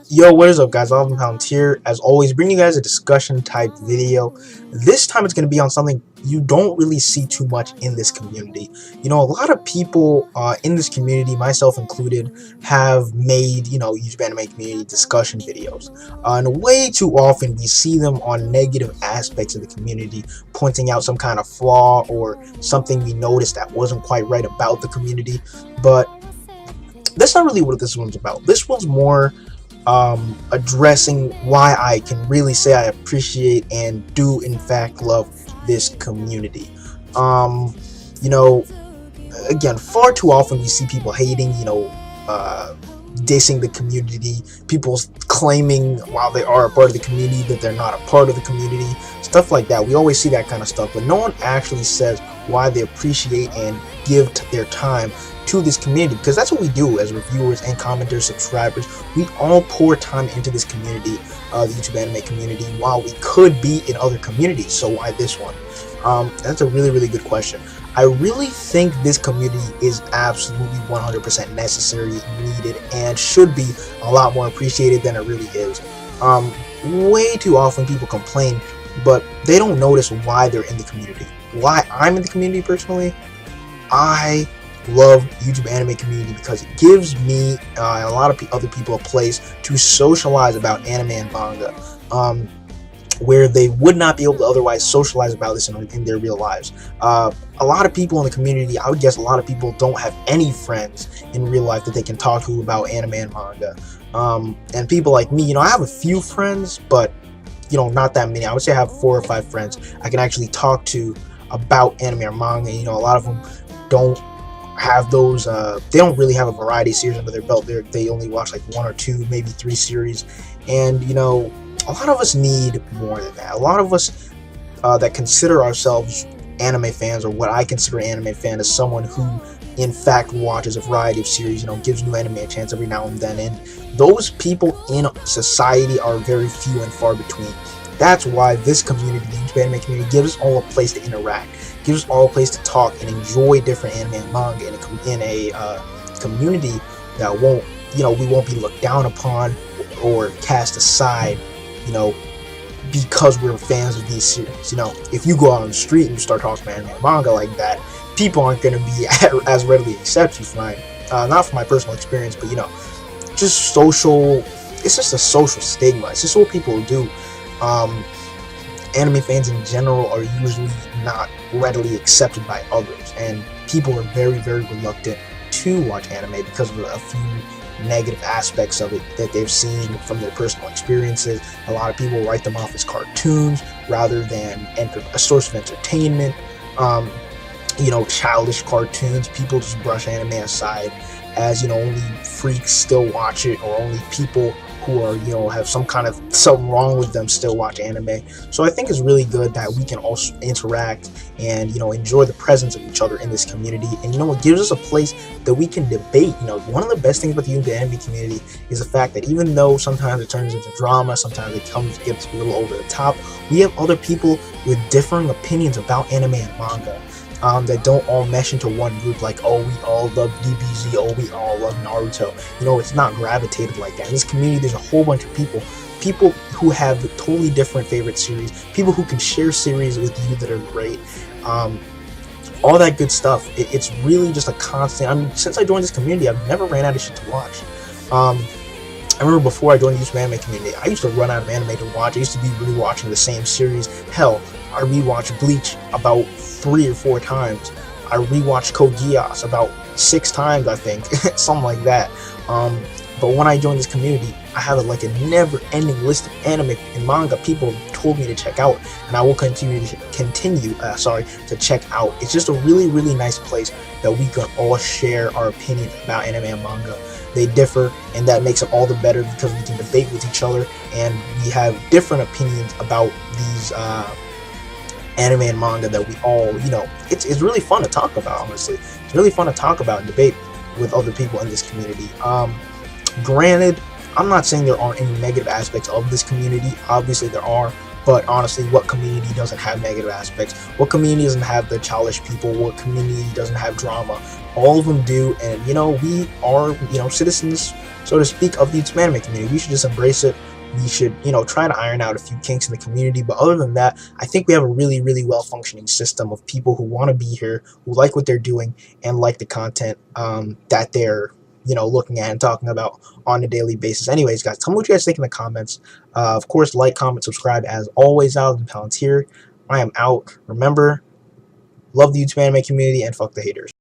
Yo, what is up, guys? Alvin Pound here, as always, bringing you guys a discussion type video. This time it's going to be on something you don't really see too much in this community. You know, a lot of people in this community, myself included, have made, YouTube anime community discussion videos. And way too often we see them on negative aspects of the community, pointing out some kind of flaw or something we noticed that wasn't quite right about the community. But that's not really what this one's about. This one's more addressing why I can really say I appreciate and do in fact love this community. You know, again, far too often we see people hating, dissing the community, people claiming while they are a part of the community that they're not a part of the community, stuff like that. We always see that kind of stuff, but no one actually says why they appreciate and give their time to this community, because that's what we do as reviewers and commenters, subscribers. We all pour time into this community, the YouTube anime community, while we could be in other communities. So why this one? That's a really good question. I really think this community is absolutely 100% necessary, needed, and should be a lot more appreciated than it really is. Way too often people complain, but they don't notice why they're in the community. Why I'm in the community personally? I love YouTube anime community because it gives me a lot of other people a place to socialize about anime and manga, where they would not be able to otherwise socialize about this in their real lives. A lot of people in the community, I would guess a lot of people don't have any friends in real life that they can talk to about anime and manga. And people like me, I have a few friends, but not that many. I would say I have 4 or 5 friends I can actually talk to about anime or manga. A lot of them don't have those, they don't really have a variety of series under their belt. They only watch like 1 or 2, maybe 3 series. And a lot of us need more than that. A lot of us that consider ourselves anime fans, or what I consider an anime fan, is someone who in fact watches a variety of series, gives new anime a chance every now and then, and those people in society are very few and far between. That's why this community, the YouTube anime community, gives us all a place to interact, gives us all a place to talk and enjoy different anime and manga in a community that won't, we won't be looked down upon or cast aside, because we're fans of these series. If you go out on the street and you start talking about anime and manga like that, people aren't going to be as readily accept you. Not from my personal experience, but just social. It's just a social stigma. It's just what people do. Anime fans in general are usually not readily accepted by others, and people are very reluctant to watch anime because of a few negative aspects of it that they've seen from their personal experiences. A lot of people write them off as cartoons rather than a source of entertainment. Childish cartoons. People just brush anime aside as only freaks still watch it, or only people who are have something wrong with them still watch anime. So I think it's really good that we can also interact and enjoy the presence of each other in this community. And it gives us a place that we can debate. One of the best things about the anime community is the fact that even though sometimes it turns into drama, sometimes it gets a little over the top, we have other people with differing opinions about anime and manga. That don't all mesh into one group, like, oh, we all love DBZ, oh, we all love Naruto. It's not gravitated like that. In this community, there's a whole bunch of people who have totally different favorite series, people who can share series with you that are great, all that good stuff. It's really just a constant. Since I joined this community, I've never ran out of shit to watch. I remember before I joined the YouTube anime community, I used to run out of anime to watch. I used to be rewatching the same series. Hell, I rewatched Bleach about 3 or 4 times. I rewatched Code Geass about 6 times, I think, something like that. But when I joined this community, I have a never-ending list of anime and manga people told me to check out, and I will continue to check out. It's just a really nice place that we can all share our opinions about anime and manga. They differ, and that makes it all the better because we can debate with each other, and we have different opinions about these anime and manga that we all, it's really fun to talk about. Honestly, it's really fun to talk about and debate with other people in this community. Granted, I'm not saying there aren't any negative aspects of this community. Obviously there are, But honestly, what community doesn't have negative aspects? What community doesn't have the childish people? What community doesn't have drama? All of them do, and we are citizens, so to speak, of the YouTube anime community. We should just embrace it. We should try to iron out a few kinks in the community. But other than that, I think we have a really, really well functioning system of people who want to be here, who like what they're doing, and like the content that they're looking at and talking about on a daily basis. Anyways, guys, tell me what you guys think in the comments. Of course, like, comment, subscribe. As always, Alvin Palantir. I am out. Remember, love the YouTube anime community and fuck the haters.